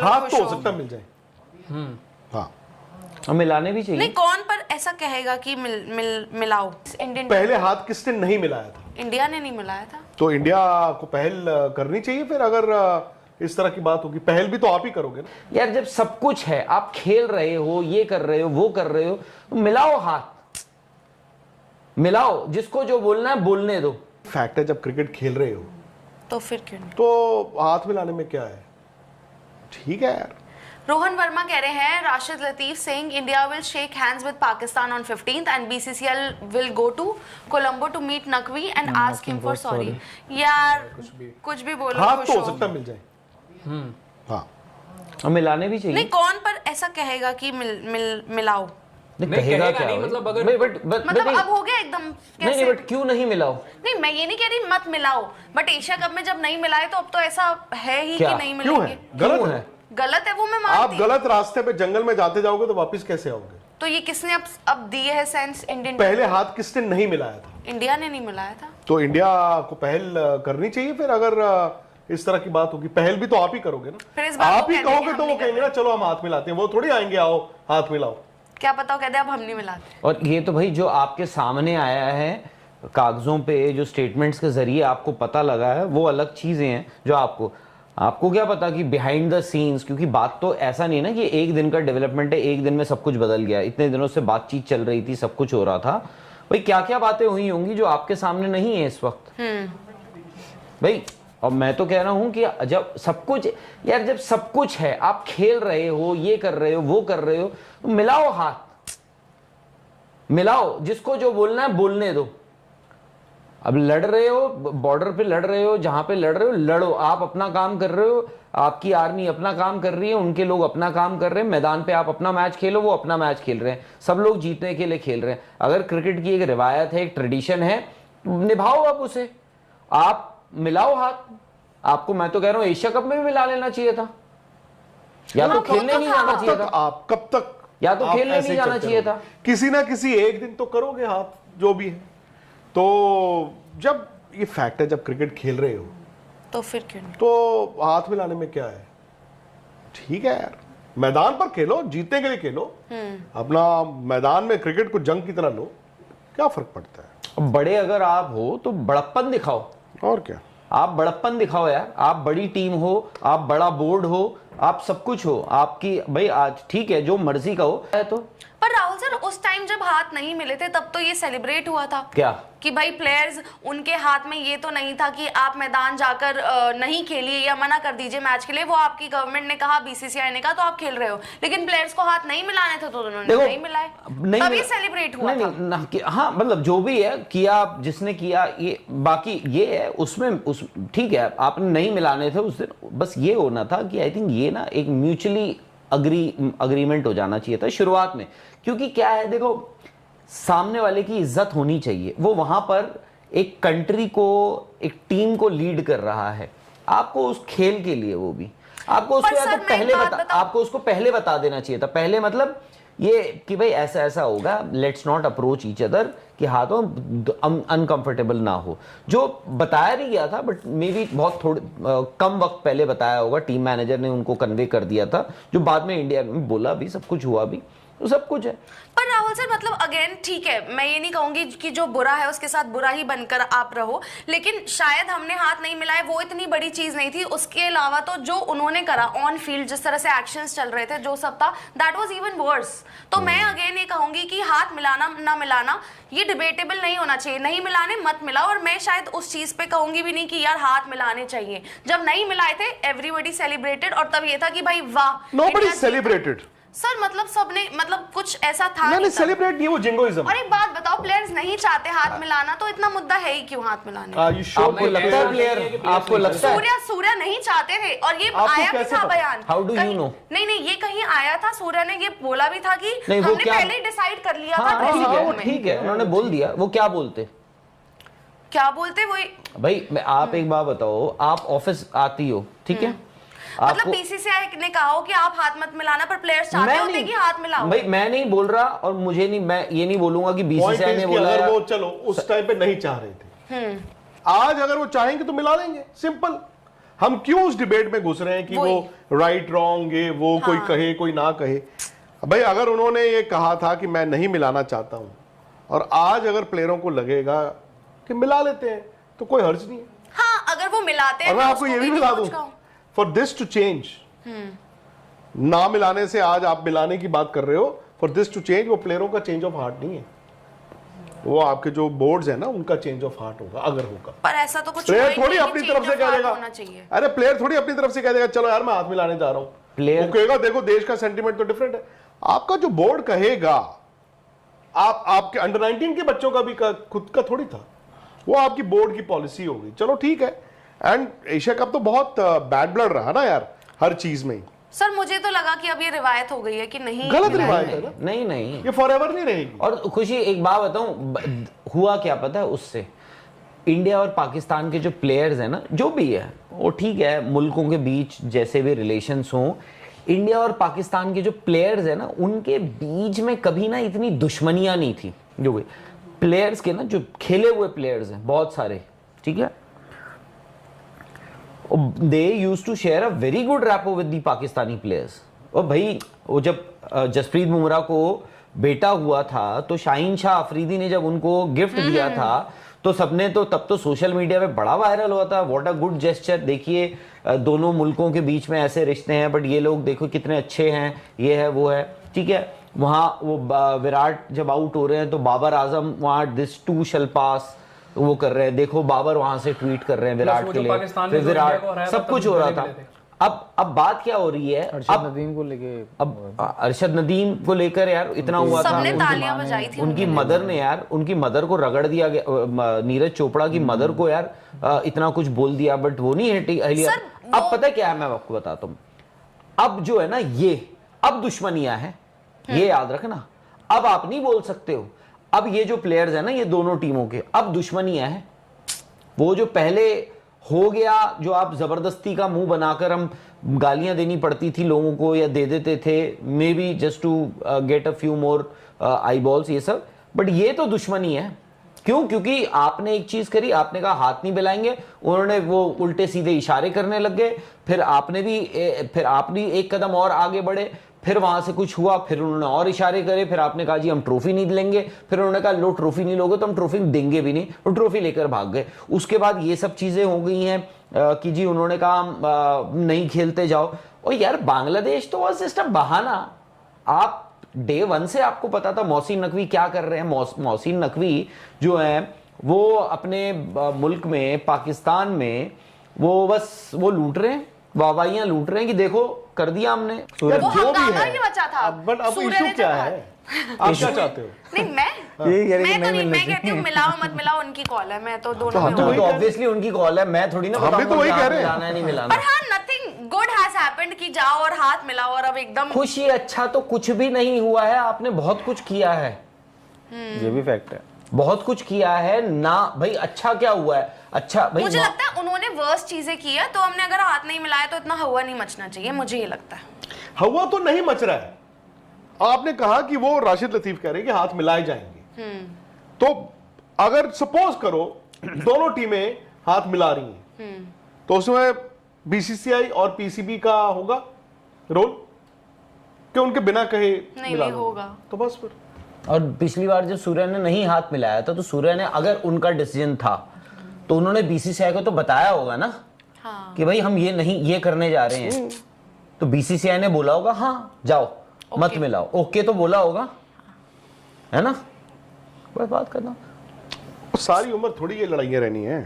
बोलो हाथ खुश तो हो हो। सकता है मिल जाए। हाँ, और मिलाने भी चाहिए। नहीं, कौन पर ऐसा कहेगा कि मिलाओ। इंडियन पहले हाथ किसने नहीं मिलाया था? इंडिया ने नहीं मिलाया था। तो इंडिया को पहल करनी चाहिए। फिर अगर इस तरह की बात होगी, पहल भी तो आप ही करोगे ना। यार जब सब कुछ है, आप खेल रहे हो, ये कर रहे हो, वो कर रहे हो, तो मिलाओ हाथ, मिलाओ, जिसको जो बोलना है बोलने दो। फैक्ट है, जब क्रिकेट खेल रहे हो तो फिर क्यों नहीं? तो हाथ मिलाने में क्या है? ठीक है यार। रोहन वर्मा कह रहे हैं Rashid Latif saying India will shake hands with Pakistan on 15th and BCCI will go to Colombo to meet Naqvi and ask him for sorry. यार कुछ भी बोलो, हाथ खुश तो हो हो। सकता है मिल जाए। हाँ, और मिलाने भी चाहिए। नहीं, कौन पर ऐसा कहेगा कि मिलाओ। नहीं, नहीं, कहेगा कहेगा क्या नहीं, भाई? मतलब अगर- मतलब नहीं, अब हो गया एकदम नहीं, कैसे? बट क्यों नहीं मिलाओ? नहीं, मैं ये नहीं कह रही मत मिलाओ, बट एशिया कप में जब नहीं मिलाए तो अब तो ऐसा है ही क्या? कि नहीं क्यों मिलेंगे। है? गलत क्यों है। गलत है वो मैं आप मानती हूँ। गलत रास्ते पे जंगल में जाते जाओगे तो वापस कैसे आओगे? तो ये किसने अब दिए है सेंस इंडियन? पहले हाथ किसने नहीं मिलाया था? इंडिया ने नहीं मिलाया था। तो इंडिया को पहल करनी चाहिए। फिर अगर इस तरह की बात होगी, पहल भी तो आप ही करोगे फिर इस ना। बार आप वो ही कहेंगे, कहोगे हम तो वो नहीं कहेंगे कर ना चलो हम हाथ मिलाते हैं। वो थोड़ी आएंगे आओ हाथ मिलाओ। क्या पता वो कहते अब हम नहीं मिलाते। और ये तो भाई जो आपके सामने आया है कागजों पे, जो स्टेटमेंट्स के जरिए आपको पता लगा है, वो अलग चीजें हैं। जो आपको क्या पता कि बिहाइंड द सीन्स, क्योंकि बात तो ऐसा नहीं ना कि एक दिन का डेवलपमेंट है, एक दिन में सब कुछ बदल गया। इतने दिनों से बातचीत चल रही थी, सब कुछ हो रहा था भाई। क्या क्या बातें हुई होंगी जो आपके सामने नहीं है इस वक्त भाई। और मैं तो कह रहा हूं कि जब सब कुछ, यार जब सब कुछ है, आप खेल रहे हो, ये कर रहे हो, वो कर रहे हो, तो मिलाओ हाथ, मिलाओ, जिसको जो बोलना है बोलने दो। अब लड़ रहे हो, बॉर्डर पे लड़ रहे हो, जहां पे लड़ रहे हो लड़ो। आप अपना काम कर रहे हो, आपकी आर्मी अपना काम कर रही है, उनके लोग अपना काम कर रहे हैं। मैदान पे आप अपना मैच खेलो, वो अपना मैच खेल रहे हैं। सब लोग जीतने के लिए खेल रहे हैं। अगर क्रिकेट की एक रिवायत है, एक ट्रेडिशन है, निभाओ आप उसे। आप मिलाओ हाथ। आपको मैं तो कह रहा हूं एशिया कप में भी मिला लेना चाहिए था, या तो खेलने नहीं जाना चाहिए था, आप कब तक या तो आप खेलने ऐसे नहीं ही जाना चलते चाहिए रहोगे? था। किसी ना किसी एक दिन तो करोगे हाथ, जो भी है। तो जब ये फैक्ट है, जब क्रिकेट खेल रहे हो तो फिर क्यों नहीं? तो हाथ मिलाने में क्या है? ठीक है यार, मैदान पर खेलो, जीतने के लिए खेलो। अपना मैदान में क्रिकेट को जंग की तरह लो, क्या फर्क पड़ता है? अब बड़े अगर आप हो तो बड़प्पन दिखाओ। और क्या? आप बड़प्पन दिखाओ यार। आप बड़ी टीम हो, आप बड़ा बोर्ड हो, आप सब कुछ हो। आपकी भाई आज ठीक है, जो मर्जी का हो है। तो पर राहुल सर, उस टाइम जब हाथ नहीं मिले थे तब तो ये सेलिब्रेट हुआ था क्या कि भाई प्लेयर्स, उनके हाथ में ये तो नहीं था कि आप मैदान जाकर नहीं खेलिए या मना कर दीजिए मैच के लिए। वो आपकी गवर्नमेंट ने कहा, बीसीसीआई ने कहा, तो आप खेल रहे हो। लेकिन प्लेयर्स को हाथ नहीं मिलाने थे तो उन्होंने नहीं मिलाए, तभी सेलिब्रेट हुआ था। नहीं, हाँ मतलब जो भी है किया, जिसने किया, ये बाकी ये है उसमें ठीक है, आपने नहीं मिलाने थे उस दिन। बस ये होना था कि आई थिंक ये ना एक म्यूचुअली अग्रीमेंट हो जाना चाहिए था शुरुआत में। क्योंकि क्या है, देखो सामने वाले की इज्जत होनी चाहिए। वो वहां पर एक कंट्री को, एक टीम को लीड कर रहा है। आपको उस खेल के लिए वो भी आपको उसको या तो पहले आपको उसको पहले बता देना चाहिए था। पहले मतलब ये कि भाई ऐसा ऐसा होगा, let's not approach each other, कि हाथों अनकंफर्टेबल ना हो। जो बताया भी गया था, बट मे बी बहुत थोड़े कम वक्त पहले बताया होगा, टीम मैनेजर ने उनको कन्वे कर दिया था, जो बाद में इंडिया में बोला भी, सब कुछ हुआ भी, तो सब कुछ है। पर राहुल सर, मतलब अगेन ठीक है, मैं ये नहीं कहूंगी कि जो बुरा है उसके साथ बुरा ही बनकर आप रहो, लेकिन शायद हमने हाथ नहीं मिलाए वो इतनी बड़ी चीज नहीं थी। उसके अलावा तो जो उन्होंने करा ऑन फील्ड, जिस तरह से एक्शंस चल रहे थे, जो सब था, दैट वाज इवन वर्स। तो मैं अगेन ये कहूंगी कि हाथ मिलाना ना मिलाना ये डिबेटेबल नहीं होना चाहिए। नहीं मिलाने मत मिलाओ। और मैं शायद उस चीज पे कहूंगी भी नहीं कि यार हाथ मिलाने चाहिए। जब नहीं मिलाए थे एवरीबॉडी सेलिब्रेटेड, और तब ये था कि भाई वाह, नोबडी सेलिब्रेटेड सर। मतलब सबने, मतलब कुछ ऐसा था नहीं, सेलिब्रेट नहीं, वो जिंगोइज्म। और एक बात बताओ, प्लेयर्स नहीं चाहते हाथ मिलाना तो इतना मुद्दा है ही क्यों हाथ मिलाने? आपको लगता है प्लेयर, आपको लगता है सूर्या नहीं चाहते थे, और ये आया भी था बयान। How do you know? नहीं, ये कहीं आया था, सूर्या ने ये बोला भी था कि नहीं, हमने पहले ही डिसाइड कर लिया था। ठीक है, उन्होंने बोल दिया। वो क्या बोलते वही भाई। आप एक बात बताओ, आप ऑफिस आती हो, ठीक है, मतलब बीसीसीआई ने कहा हो कि आप हाथ मत मिलाना, पर प्लेयर्स चाहते होते कि हाथ मिलाओ। भाई मैं नहीं बोल रहा, और मुझे नहीं, मैं ये नहीं बोलूंगा कि बीसीसीआई ने बोला। अगर वो चलो उस टाइम पे नहीं चाह रहे थे, आज अगर वो चाहेंगे तो मिला देंगे, सिंपल। हम क्यों उस डिबेट में घुस रहे हैं कि वो राइट रॉन्ग ये वो कोई कहे कोई ना कहे। भाई अगर उन्होंने ये कहा था कि मैं नहीं मिलाना चाहता हूं और आज अगर प्लेयरों को लगेगा कि मिला लेते हैं तो कोई हर्ज नहीं है। हाँ, अगर वो मिलाते हैं और मैं आपको ये भी मिला दूं, फॉर दिस टू चेंज, ना मिलाने से आज आप मिलाने की बात कर रहे हो, फॉर दिस टू चेंज वो प्लेयरों का चेंज ऑफ हार्ट नहीं है, वो आपके जो बोर्ड्स है ना उनका चेंज ऑफ हार्ट होगा अगर होगा। पर ऐसा तो कुछ प्लेयर थोड़ी अपनी तरफ से कह देगा, अरे प्लेयर थोड़ी अपनी तरफ से कह देगा चलो यार मैं हाथ मिलाने जा रहा हूं। प्लेयर वो कहेगा देखो देश का सेंटीमेंट तो डिफरेंट है। आपका जो बोर्ड कहेगा, आपके अंडर 19 के बच्चों का भी खुद का थोड़ी था, वो आपकी बोर्ड की पॉलिसी होगी, चलो ठीक है। एंड एशिया कप तो बहुत बैड ब्लड रहा ना यार हर चीज में। सर मुझे तो लगा कि अब ये रिवायत हो गई है कि नहीं, गलत रिवायत है ना, नहीं नहीं, ये फॉरएवर नहीं रहेगी। और खुशी एक बात बताऊं, हुआ क्या पता है उससे, इंडिया और पाकिस्तान के जो प्लेयर्स हैं ना, जो भी है वो ठीक है, मुल्कों के बीच जैसे भी रिलेशंस हों, इंडिया और पाकिस्तान के जो प्लेयर्स हैं ना उनके बीच में कभी ना इतनी दुश्मनियां नहीं थी। जो भी प्लेयर्स के ना जो खेले हुए प्लेयर्स हैं बहुत सारे, ठीक है, they used to share a very good rapport with the Pakistani players. और भाई वो जब जसप्रीत बुमराह को बेटा हुआ था तो शाहीन शाह अफरीदी ने जब उनको गिफ्ट दिया था तो सबने तो तब तो सोशल मीडिया पे बड़ा वायरल हुआ था, व्हाट अ गुड जेस्चर, देखिए दोनों मुल्कों के बीच में ऐसे रिश्ते हैं बट ये लोग देखो कितने अच्छे हैं, ये है वो है, ठीक है। वहां वो विराट जब आउट हो रहे हैं तो बाबर आजम वहां दिस टू शैल पास वो कर रहे हैं, देखो बाबर वहां से ट्वीट कर रहे हैं विराट के लिए, फिर विराट सब कुछ हो रहा था। अब बात क्या हो रही है, अरशद नदीम को लेके, अब अरशद नदीम को लेकर यार इतना हुआ था, सबने तालियां बजाई थी, उनकी मदर ने यार, उनकी मदर को रगड़ दिया गया, नीरज चोपड़ा की मदर को यार इतना कुछ बोल दिया बट वो नहीं हटी। अब पता क्या है, मैं आपको बताता हूँ, अब जो है ना ये अब दुश्मनियां हैं, ये याद रखना, अब आप नहीं बोल सकते हो, अब ये जो प्लेयर्स है ना ये दोनों टीमों के अब दुश्मनियां हैं। वो जो पहले हो गया, जो आप जबरदस्ती का मुंह बनाकर हम गालियां देनी पड़ती थी लोगों को या दे देते थे, may be just to get a few more eyeballs, ये सब, बट ये तो दुश्मनी है। क्यों? क्योंकि आपने एक चीज करी, आपने कहा हाथ नहीं मिलाएंगे, उन्होंने वो उल्टे सीधे इशारे करने लग गए, फिर आपने एक कदम और आगे बढ़े, फिर वहां से कुछ हुआ, फिर उन्होंने और इशारे करे, फिर आपने कहा जी हम ट्रॉफी नहीं लेंगे, फिर उन्होंने कहा लो ट्रॉफी नहीं लोगे तो हम ट्रॉफी देंगे भी नहीं, और ट्रॉफी लेकर भाग गए। उसके बाद ये सब चीजें हो गई हैं कि जी उन्होंने कहा नहीं खेलते जाओ। और यार बांग्लादेश तो बस जस्ट बहाना, आप डे 1 से आपको पता था मोहसिन नकवी क्या कर रहे हैं। मोहसिन नकवी जो है वो अपने मुल्क में पाकिस्तान में वो बस वो लूट रहे हैं, वाहवाहियां लूट रहे हैं कि देखो कर दिया हमने। यार वो जो भी हंगामा है, ही मचा था। बट अब सूर्य इशू ने क्या जब है, आप क्या चाहते हो? नहीं मैं तो नहीं, मैं कहती हूँ मिलाओ मत मिलाओ उनकी कॉल है, मैं तो दोनों में हूँ। तो ऑब्वियसली उनकी कॉल है, मैं थोड़ी ना हम भी तो वही कह रहे हैं। मिलाना है नहीं मिलाना। पर हाँ, नथिंग गुड हैज हैपेंड कि जाओ और हाथ मिलाओ और अब एकदम खुश ही अच्छा तो कुछ भी नहीं हुआ है, आपने बहुत कुछ किया है, ये भी फैक्ट है, बहुत कुछ किया है ना भाई। अच्छा क्या हुआ है? अच्छा भाई मुझे लगता है उन्होंने वर्स्ट चीजें की है, तो हमने अगर हाथ नहीं मिलाया तो इतना हवा नहीं मचना चाहिए, मुझे ये लगता है। हवा तो नहीं मच रहा है। आपने कहा कि वो राशिद लतीफ कह रहे हैं कि हाथ मिलाए जाएंगे, तो अगर सपोज करो दोनों टीमें हाथ मिला रही हैं तो उसमें बीसीसीआई और पीसीबी का होगा रोल कि उनके बिना कहे नहीं होगा तो बस फिर। और पिछली बार जब सूर्य ने नहीं हाथ मिलाया था तो सूर्य ने, अगर उनका डिसीजन था तो उन्होंने बीसीसीआई को तो बताया होगा ना, हाँ। कि भाई हम ये करने जा रहे हैं, तो बीसीसीआई ने बोला होगा हाँ जाओ मत मिलाओ, ओके तो बोला होगा, है ना। बस बात करना, सारी उम्र थोड़ी ये लड़ाइयां रहनी है।